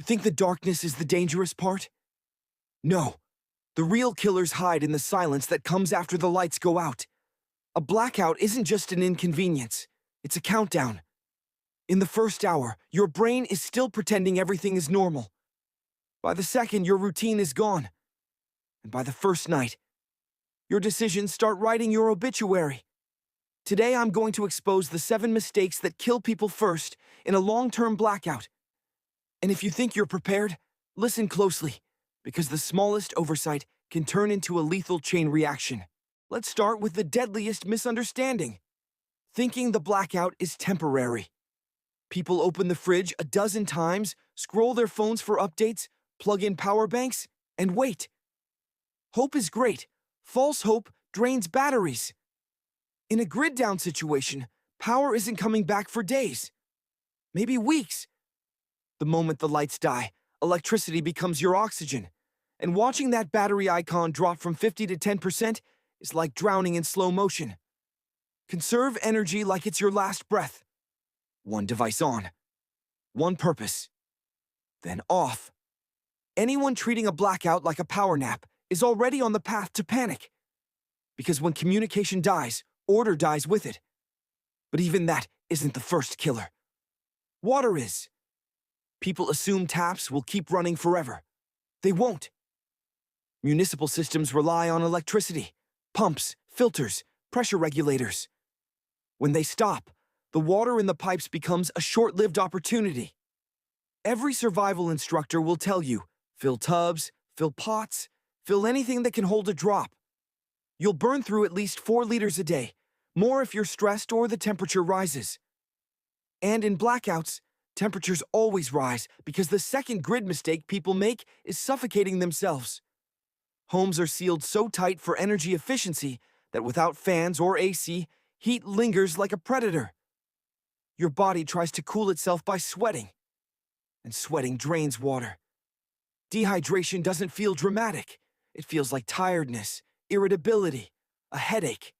Think the darkness is the dangerous part? No. The real killers hide in the silence that comes after the lights go out. A blackout isn't just an inconvenience, it's a countdown. In the first hour, your brain is still pretending everything is normal. By the second, your routine is gone. And by the first night, your decisions start writing your obituary. Today, I'm going to expose the 7 mistakes that kill people first in a long-term blackout. And if you think you're prepared, listen closely, because the smallest oversight can turn into a lethal chain reaction. Let's start with the deadliest misunderstanding. Thinking the blackout is temporary. People open the fridge a dozen times, scroll their phones for updates, plug in power banks, and wait. Hope is great. False hope drains batteries. In a grid-down situation, power isn't coming back for days, maybe weeks. The moment the lights die, electricity becomes your oxygen, and watching that battery icon drop from 50 to 10% is like drowning in slow motion. Conserve energy like it's your last breath. One device on, one purpose, then off. Anyone treating a blackout like a power nap is already on the path to panic. Because when communication dies, order dies with it. But even that isn't the first killer. Water is. People assume taps will keep running forever. They won't. Municipal systems rely on electricity, pumps, filters, pressure regulators. When they stop, the water in the pipes becomes a short-lived opportunity. Every survival instructor will tell you, fill tubs, fill pots, fill anything that can hold a drop. You'll burn through at least 4 liters a day, more if you're stressed or the temperature rises. And in blackouts, temperatures always rise because the second grid mistake people make is suffocating themselves. Homes are sealed so tight for energy efficiency that without fans or AC, heat lingers like a predator. Your body tries to cool itself by sweating, and sweating drains water. Dehydration doesn't feel dramatic. It feels like tiredness, irritability, a headache.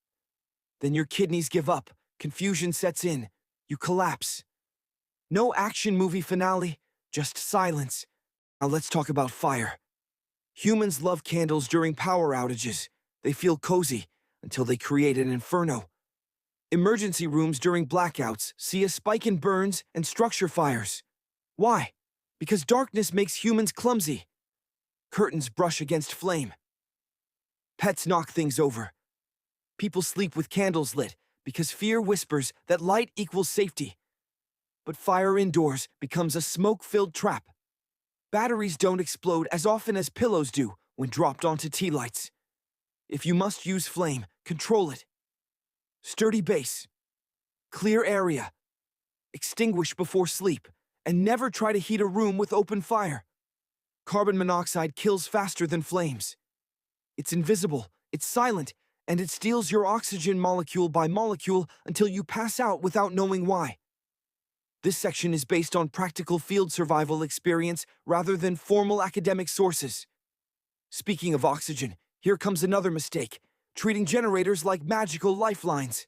Then your kidneys give up, confusion sets in, you collapse. No action movie finale, just silence. Now let's talk about fire. Humans love candles during power outages. They feel cozy until they create an inferno. Emergency rooms during blackouts see a spike in burns and structure fires. Why? Because darkness makes humans clumsy. Curtains brush against flame. Pets knock things over. People sleep with candles lit because fear whispers that light equals safety. But fire indoors becomes a smoke-filled trap. Batteries don't explode as often as pillows do when dropped onto tea lights. If you must use flame, control it. Sturdy base. Clear area. Extinguish before sleep, and never try to heat a room with open fire. Carbon monoxide kills faster than flames. It's invisible, it's silent, and it steals your oxygen molecule by molecule until you pass out without knowing why. This section is based on practical field survival experience rather than formal academic sources. Speaking of oxygen, here comes another mistake, treating generators like magical lifelines.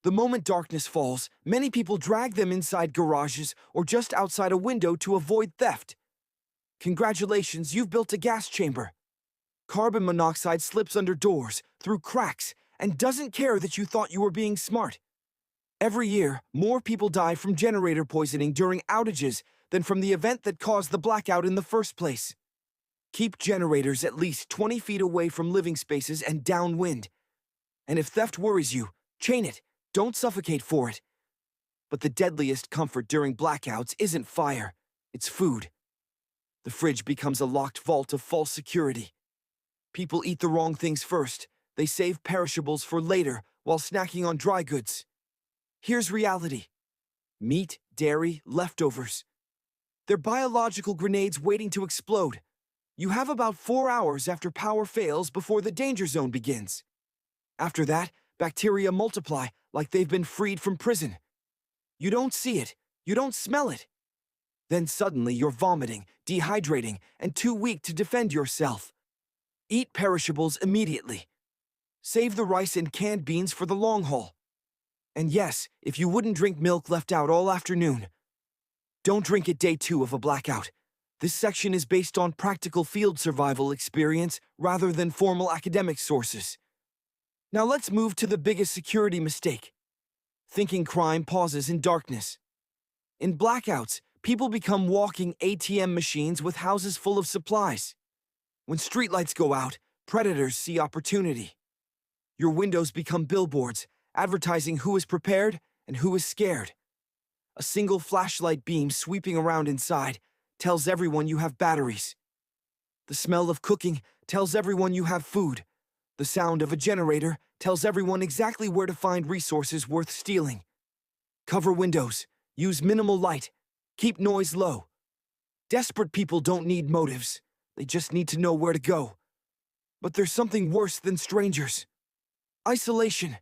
The moment darkness falls, many people drag them inside garages or just outside a window to avoid theft. Congratulations, you've built a gas chamber. Carbon monoxide slips under doors, through cracks, and doesn't care that you thought you were being smart. Every year, more people die from generator poisoning during outages than from the event that caused the blackout in the first place. Keep generators at least 20 feet away from living spaces and downwind. And if theft worries you, chain it. Don't suffocate for it. But the deadliest comfort during blackouts isn't fire, it's food. The fridge becomes a locked vault of false security. People eat the wrong things first. They save perishables for later while snacking on dry goods. Here's reality. Meat, dairy, leftovers. They're biological grenades waiting to explode. You have about 4 hours after power fails before the danger zone begins. After that, bacteria multiply like they've been freed from prison. You don't see it. You don't smell it. Then suddenly you're vomiting, dehydrating, and too weak to defend yourself. Eat perishables immediately. Save the rice and canned beans for the long haul. And yes, if you wouldn't drink milk left out all afternoon, don't drink it day 2 of a blackout. This section is based on practical field survival experience rather than formal academic sources. Now let's move to the biggest security mistake. Thinking crime pauses in darkness. In blackouts, people become walking ATM machines with houses full of supplies. When streetlights go out, predators see opportunity. Your windows become billboards, advertising who is prepared and who is scared. A single flashlight beam sweeping around inside tells everyone you have batteries. The smell of cooking tells everyone you have food. The sound of a generator tells everyone exactly where to find resources worth stealing. Cover windows, use minimal light, keep noise low. Desperate people don't need motives, they just need to know where to go. But there's something worse than strangers. Isolation.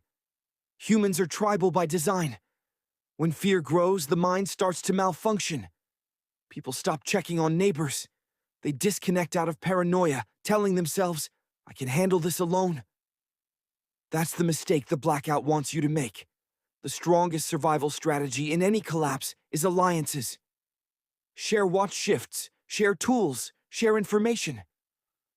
Humans are tribal by design. When fear grows, the mind starts to malfunction. People stop checking on neighbors. They disconnect out of paranoia, telling themselves, I can handle this alone. That's the mistake the Blackout wants you to make. The strongest survival strategy in any collapse is alliances. Share watch shifts, share tools, share information.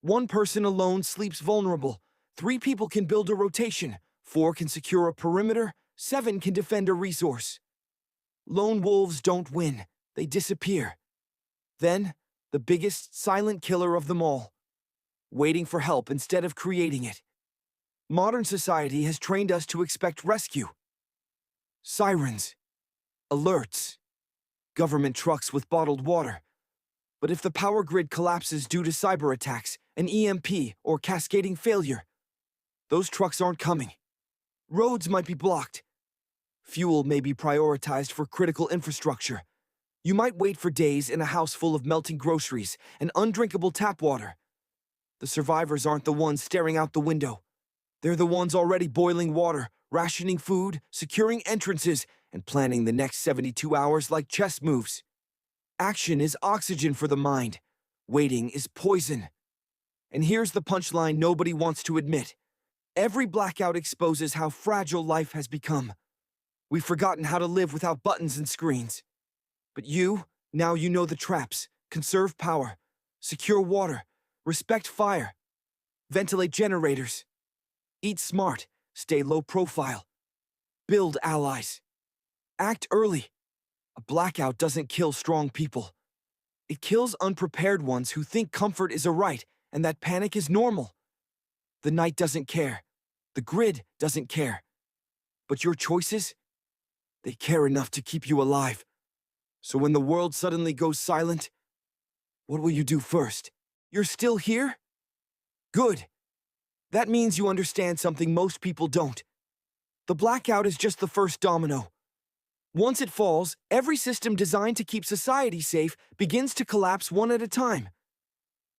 One person alone sleeps vulnerable. 3 people can build a rotation. 4 can secure a perimeter. 7 can defend a resource. Lone wolves don't win. They disappear. Then, the biggest silent killer of them all. Waiting for help instead of creating it. Modern society has trained us to expect rescue. Sirens. Alerts. Government trucks with bottled water. But if the power grid collapses due to cyber attacks, an EMP, or cascading failure, those trucks aren't coming. Roads might be blocked. Fuel may be prioritized for critical infrastructure. You might wait for days in a house full of melting groceries and undrinkable tap water. The survivors aren't the ones staring out the window. They're the ones already boiling water, rationing food, securing entrances, and planning the next 72 hours like chess moves. Action is oxygen for the mind. Waiting is poison. And here's the punchline nobody wants to admit. Every blackout exposes how fragile life has become. We've forgotten how to live without buttons and screens. But now you know the traps. Conserve power. Secure water. Respect fire. Ventilate generators. Eat smart. Stay low profile. Build allies. Act early. A blackout doesn't kill strong people. It kills unprepared ones who think comfort is a right and that panic is normal. The night doesn't care. The grid doesn't care. But your choices? They care enough to keep you alive. So when the world suddenly goes silent, what will you do first? You're still here? Good. That means you understand something most people don't. The blackout is just the first domino. Once it falls, every system designed to keep society safe begins to collapse one at a time.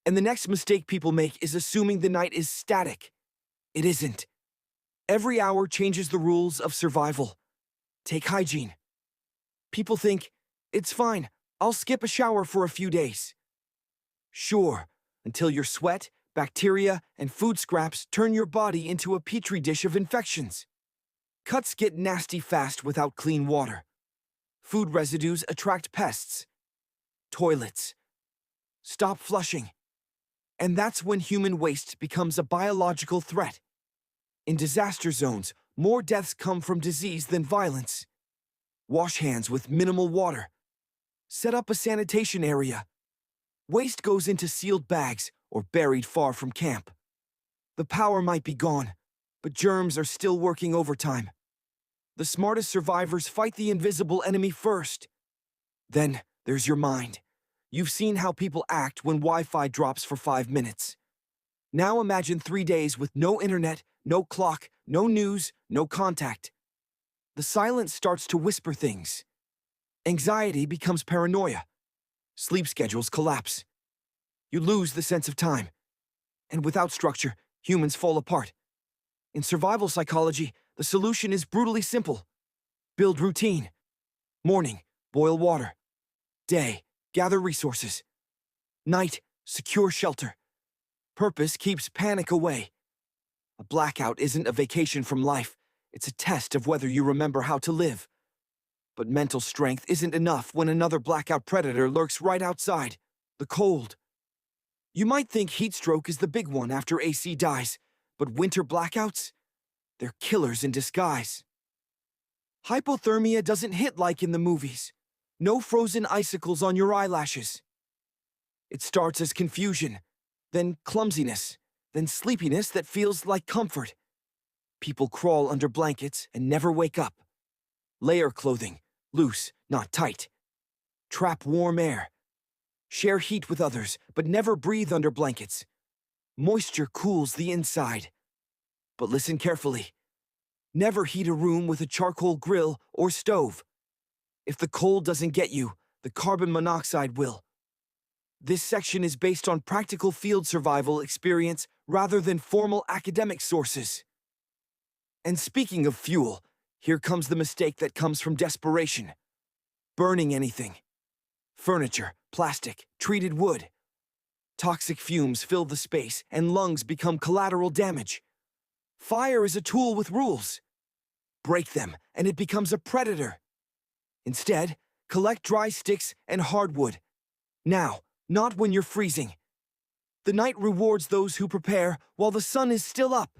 And the next mistake people make is assuming the night is static. It isn't. Every hour changes the rules of survival. Take hygiene. People think, it's fine, I'll skip a shower for a few days. Sure, until your sweat, bacteria, and food scraps turn your body into a petri dish of infections. Cuts get nasty fast without clean water. Food residues attract pests. Toilets. Stop flushing. And that's when human waste becomes a biological threat. In disaster zones, more deaths come from disease than violence. Wash hands with minimal water. Set up a sanitation area. Waste goes into sealed bags or buried far from camp. The power might be gone, but germs are still working overtime. The smartest survivors fight the invisible enemy first. Then there's your mind. You've seen how people act when Wi-Fi drops for 5 minutes. Now imagine 3 days with no internet, no clock, no news, no contact. The silence starts to whisper things. Anxiety becomes paranoia. Sleep schedules collapse. You lose the sense of time. And without structure, humans fall apart. In survival psychology, the solution is brutally simple. Build routine. Morning, boil water. Day, gather resources. Night, secure shelter. Purpose keeps panic away. A blackout isn't a vacation from life. It's a test of whether you remember how to live. But mental strength isn't enough when another blackout predator lurks right outside. the cold. You might think heat stroke is the big one after AC dies, but winter blackouts? They're killers in disguise. Hypothermia doesn't hit like in the movies. No frozen icicles on your eyelashes. It starts as confusion, then clumsiness, then sleepiness that feels like comfort. People crawl under blankets and never wake up. Layer clothing, loose, not tight. Trap warm air. Share heat with others, but never breathe under blankets. Moisture cools the inside. But listen carefully. Never heat a room with a charcoal grill or stove. If the cold doesn't get you, the carbon monoxide will. This section is based on practical field survival experience rather than formal academic sources. And speaking of fuel, here comes the mistake that comes from desperation. Burning anything. Furniture, plastic, treated wood. Toxic fumes fill the space and lungs become collateral damage. Fire is a tool with rules. Break them and it becomes a predator. Instead, collect dry sticks and hardwood. Now, not when you're freezing. The night rewards those who prepare while the sun is still up.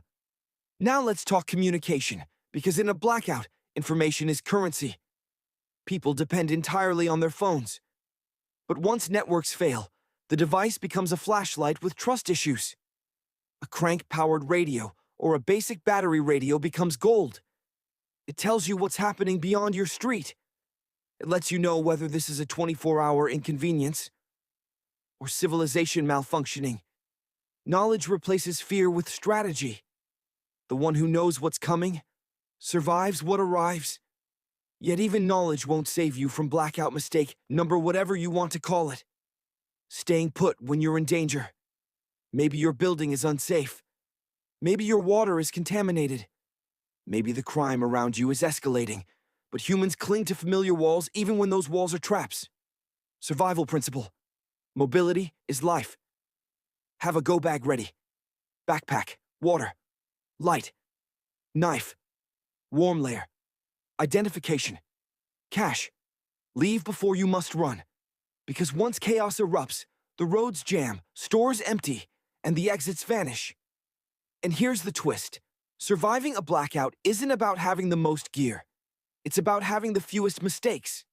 Now let's talk communication, because in a blackout, information is currency. People depend entirely on their phones. But once networks fail, the device becomes a flashlight with trust issues. A crank-powered radio or a basic battery radio becomes gold. It tells you what's happening beyond your street. It lets you know whether this is a 24-hour inconvenience or civilization malfunctioning. Knowledge replaces fear with strategy. The one who knows what's coming survives what arrives. Yet even knowledge won't save you from blackout mistake, number whatever you want to call it. Staying put when you're in danger. Maybe your building is unsafe. Maybe your water is contaminated. Maybe the crime around you is escalating, but humans cling to familiar walls even when those walls are traps. Survival principle. Mobility is life. Have a go bag ready. Backpack, water, light, knife, warm layer, identification, cash. Leave before you must run. Because once chaos erupts, the roads jam, stores empty, and the exits vanish. And here's the twist. Surviving a blackout isn't about having the most gear. It's about having the fewest mistakes.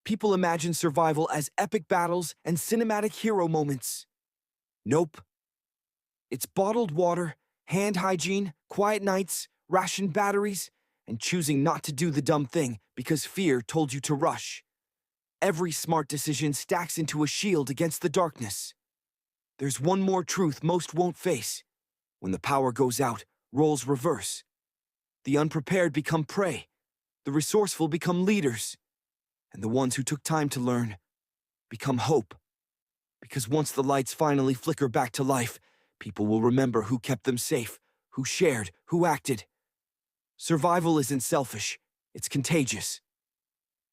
People imagine survival as epic battles and cinematic hero moments. Nope. It's bottled water, hand hygiene, quiet nights, rationed batteries, and choosing not to do the dumb thing because fear told you to rush. Every smart decision stacks into a shield against the darkness. There's one more truth most won't face. When the power goes out, roles reverse. The unprepared become prey. The resourceful become leaders. And the ones who took time to learn become hope. Because once the lights finally flicker back to life, people will remember who kept them safe, who shared, who acted. Survival isn't selfish, it's contagious.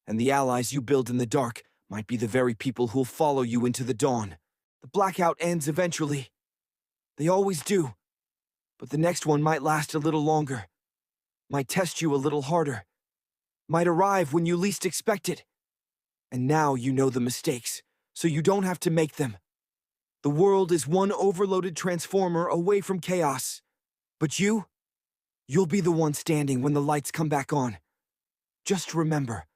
And the allies you build in the dark might be the very people who'll follow you into the dawn. The blackout ends eventually. They always do. But the next one might last a little longer. Might test you a little harder. Might arrive when you least expect it. And now you know the mistakes, so you don't have to make them. The world is one overloaded transformer away from chaos. But you'll be the one standing when the lights come back on. Just remember,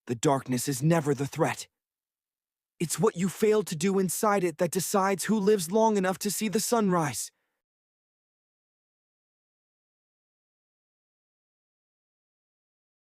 the darkness is never the threat. It's what you failed to do inside it that decides who lives long enough to see the sunrise.